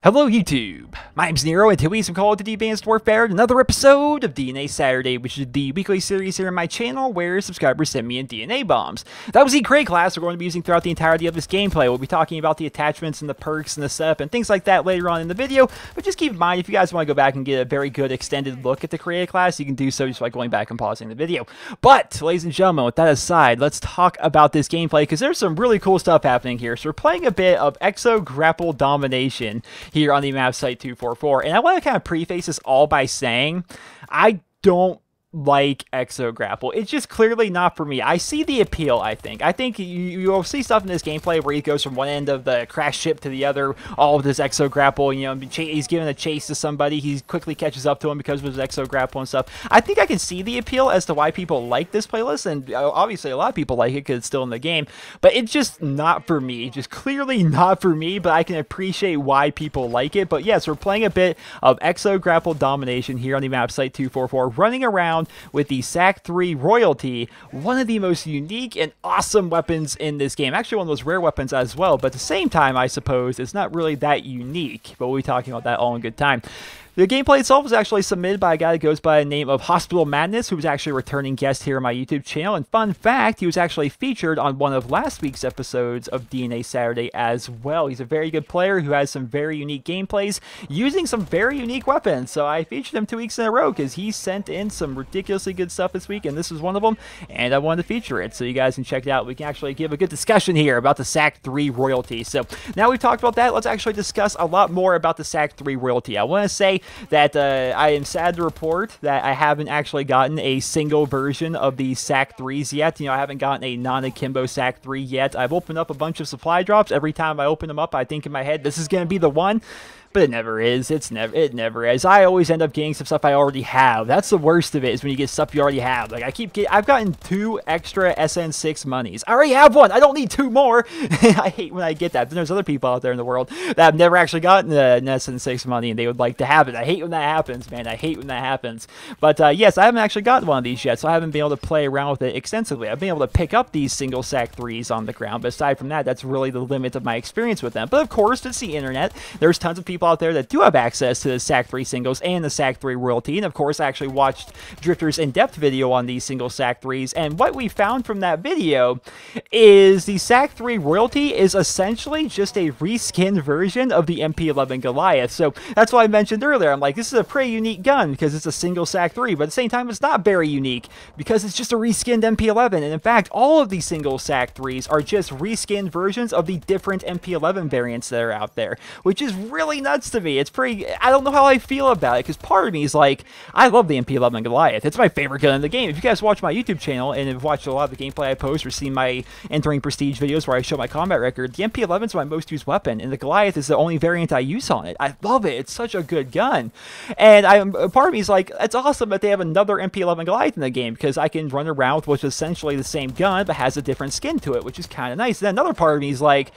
Hello YouTube, my name's Nero, and today we have some Call of Duty Advanced Warfare, another episode of DNA Saturday, which is the weekly series here on my channel where subscribers send me in DNA bombs. That was the crate class we're going to be using throughout the entirety of this gameplay. We'll be talking about the attachments and the perks and the setup and things like that later on in the video, but just keep in mind, if you guys want to go back and get a very good extended look at the creative class, you can do so just by going back and pausing the video. But, ladies and gentlemen, with that aside, let's talk about this gameplay, because there's some really cool stuff happening here. So we're playing a bit of Exo Grapple Domination here on the map SAC3, and I want to kind of preface this all by saying I don't like Exo Grapple. It's just clearly not for me. I see the appeal, I think you'll see stuff in this gameplay where he goes from one end of the crash ship to the other, all with his Exo Grapple, you know, he's giving a chase to somebody, he quickly catches up to him because of his Exo Grapple and stuff. I think I can see the appeal as to why people like this playlist, and obviously a lot of people like it because it's still in the game, but it's just not for me, just clearly not for me, but I can appreciate why people like it. But yes, we're playing a bit of Exo Grapple Domination here on the map SAC3, running around with the SAC3 royalty, one of the most unique and awesome weapons in this game. Actually, one of those rare weapons as well, but at the same time, I suppose, it's not really that unique, but we'll be talking about that all in good time. The gameplay itself was actually submitted by a guy that goes by the name of Hospital Madness, who was actually a returning guest here on my YouTube channel. And fun fact, he was actually featured on one of last week's episodes of DNA Saturday as well. He's a very good player who has some very unique gameplays using some very unique weapons. So I featured him 2 weeks in a row because he sent in some ridiculously good stuff this week, and this was one of them, and I wanted to feature it so you guys can check it out. We can actually give a good discussion here about the SAC3 royalty. So now we've talked about that, let's actually discuss a lot more about the SAC3 royalty. I want to say that I am sad to report that I haven't actually gotten a single version of the SAC3s yet. You know, I haven't gotten a non-akimbo SAC3 yet. I've opened up a bunch of supply drops. Every time I open them up, I think in my head, this is going to be the one. But it never is. It never is. I always end up getting some stuff I already have. That's the worst of it, is when you get stuff you already have. Like, I've gotten 2 extra SN6 monies. I already have one. I don't need 2 more. I hate when I get that. But there's other people out there in the world that have never actually gotten an SN6 money, and they would like to have it. I hate when that happens, man. I hate when that happens. But, yes, I haven't actually gotten one of these yet, so I haven't been able to play around with it extensively. I've been able to pick up these single SAC3s on the ground, but aside from that, that's really the limit of my experience with them. But, of course, it's the internet. There's tons of people out there that do have access to the SAC3 singles and the SAC3 royalty, and of course I actually watched Drifter's in-depth video on these single SAC3s, and what we found from that video is the SAC3 royalty is essentially just a reskinned version of the MP11 Goliath. So that's what I mentioned earlier. I'm like, this is a pretty unique gun because it's a single SAC3, but at the same time it's not very unique because it's just a reskinned MP11, and in fact all of these single SAC3s are just reskinned versions of the different MP11 variants that are out there, which is really nuts to me. It's pretty, I don't know how I feel about it, because part of me is like, I love the MP11 Goliath. It's my favorite gun in the game. If you guys watch my YouTube channel and have watched a lot of the gameplay I post or seen my entering prestige videos where I show my combat record, the MP11 is my most used weapon, and the Goliath is the only variant I use on it. I love it. It's such a good gun. And part of me is like, it's awesome that they have another MP11 Goliath in the game, because I can run around with what's essentially the same gun, but has a different skin to it, which is kind of nice. And then another part of me is like,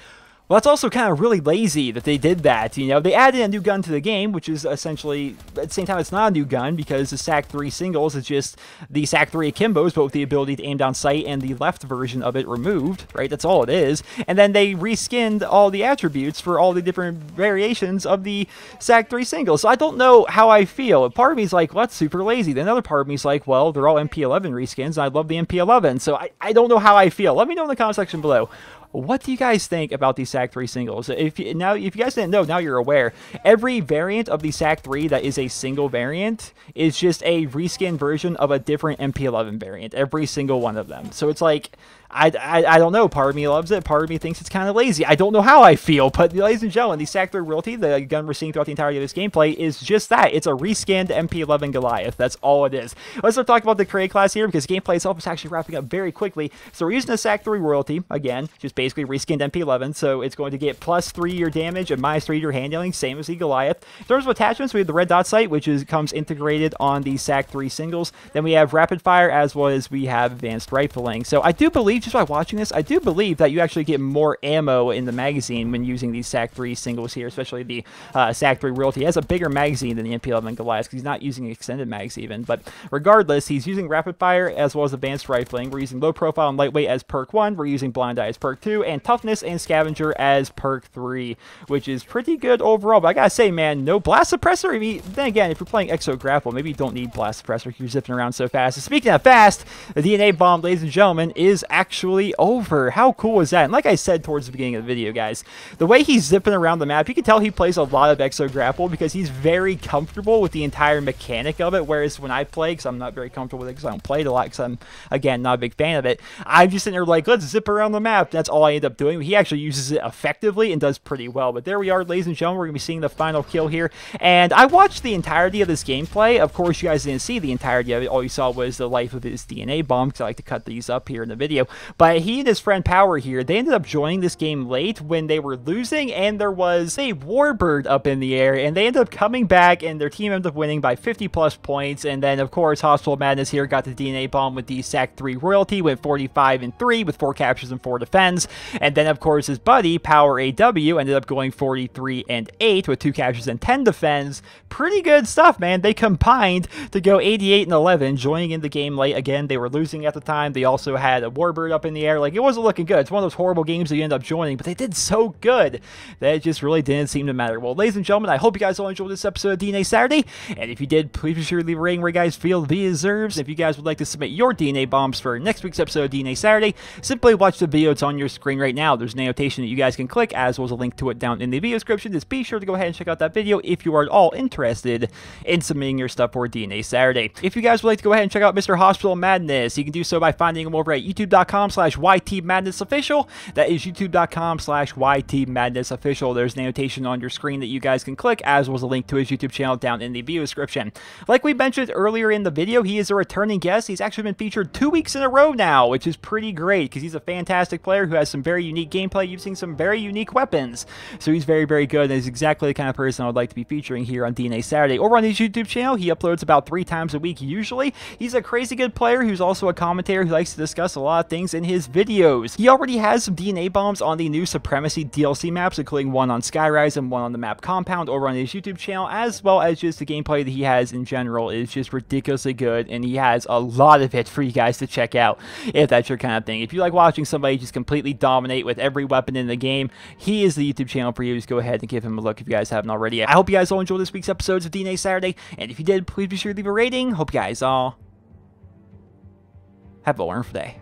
well, that's also kind of really lazy that they did that. You know, they added a new gun to the game, which is essentially, at the same time, it's not a new gun because the SAC3 singles is just the SAC3 akimbos, but with the ability to aim down sight and the left version of it removed, right? That's all it is. And then they reskinned all the attributes for all the different variations of the SAC3 singles. So I don't know how I feel. Part of me is like, well, that's super lazy. Then another part of me is like, well, they're all MP11 reskins, and I love the MP11. So I don't know how I feel. Let me know in the comment section below. What do you guys think about these SAC3 singles? If you guys didn't know, now you're aware. Every variant of the SAC3 that is a single variant is just a reskin version of a different MP11 variant. Every single one of them. So it's like, I don't know. Part of me loves it. Part of me thinks it's kind of lazy. I don't know how I feel. But ladies and gentlemen, the SAC3 royalty, the gun we're seeing throughout the entirety of this gameplay, is just that. It's a reskinned MP11 Goliath. That's all it is. Let's start talking about the create class here, because gameplay itself is actually wrapping up very quickly. So we're using the SAC3 royalty, again, just basically reskinned MP11, so it's going to get plus 3 to your damage and minus 3 to your handling, same as the Goliath. In terms of attachments, we have the red dot sight, which comes integrated on the SAC3 singles. Then we have rapid fire, as well as we have advanced rifling. So I do believe, just by watching this, I do believe that you actually get more ammo in the magazine when using these SAC3 singles here, especially the SAC3 Royalty. He has a bigger magazine than the MP11 Goliath, because he's not using extended mags even. But regardless, he's using rapid fire as well as advanced rifling. We're using low profile and lightweight as perk 1. We're using blind eye as perk 2, and toughness and scavenger as perk 3, which is pretty good overall. But I gotta say, man, no blast suppressor. I mean, then again, if you're playing Exo Grapple, maybe you don't need blast suppressor if you're zipping around so fast. And speaking of fast, the DNA bomb, ladies and gentlemen, is actually over. How cool is that? And like I said towards the beginning of the video, guys, the way he's zipping around the map, you can tell he plays a lot of Exo Grapple because he's very comfortable with the entire mechanic of it. Whereas when I play, because I'm not very comfortable with it because I don't play it a lot, because I'm, again, not a big fan of it, I'm just sitting there like, let's zip around the map. That's all I end up doing. He actually uses it effectively and does pretty well. But there we are, ladies and gentlemen. We're going to be seeing the final kill here. And I watched the entirety of this gameplay. Of course, you guys didn't see the entirety of it. All you saw was the life of his DNA bomb, because I like to cut these up here in the video. But he and his friend Power here, they ended up joining this game late when they were losing, and there was a warbird up in the air, and they ended up coming back, and their team ended up winning by 50+ points. And then, of course, Hospital Madness here got the DNA bomb with the SAC3 Royalty, went 45-3 with 4 captures and 4 defends. And then, of course, his buddy, Power AW, ended up going 43-8 with 2 captures and 10 defends. Pretty good stuff, man. They combined to go 88-11, joining in the game late. Again, they were losing at the time. They also had a warbird up in the air. Like, it wasn't looking good. It's one of those horrible games that you end up joining, but they did so good that it just really didn't seem to matter. Well, ladies and gentlemen, I hope you guys all enjoyed this episode of DNA Saturday. And if you did, please be sure to leave a rating where you guys feel the video deserves. If you guys would like to submit your DNA bombs for next week's episode of DNA Saturday, simply watch the video. It's on your screen right now. There's an annotation that you guys can click, as well as a link to it down in the video description. Just be sure to go ahead and check out that video if you are at all interested in submitting your stuff for DNA Saturday. If you guys would like to go ahead and check out Mr. Hospital Madness, you can do so by finding him over at youtube.com/YTMadnessOfficial. That is youtube.com/YTMadnessOfficial. There's an annotation on your screen that you guys can click, as well as a link to his YouTube channel down in the video description. Like we mentioned earlier in the video, he is a returning guest. He's actually been featured 2 weeks in a row now, which is pretty great because he's a fantastic player who has some very unique gameplay using some very unique weapons. So he's very, very good, and is exactly the kind of person I would like to be featuring here on DNA Saturday. Over on his YouTube channel, he uploads about 3 times a week usually. He's a crazy good player who's also a commentator who likes to discuss a lot of things in his videos. He already has some DNA bombs on the new Supremacy DLC maps, including one on Skyrise and one on the map Compound over on his YouTube channel, as well as just the gameplay that he has in general is just ridiculously good, and he has a lot of it for you guys to check out if that's your kind of thing. If you like watching somebody just completely dominate with every weapon in the game, he is the YouTube channel for you. Just go ahead and give him a look if you guys haven't already. I hope you guys all enjoyed this week's episodes of DNA Saturday, and if you did, please be sure to leave a rating. Hope you guys all have a wonderful day.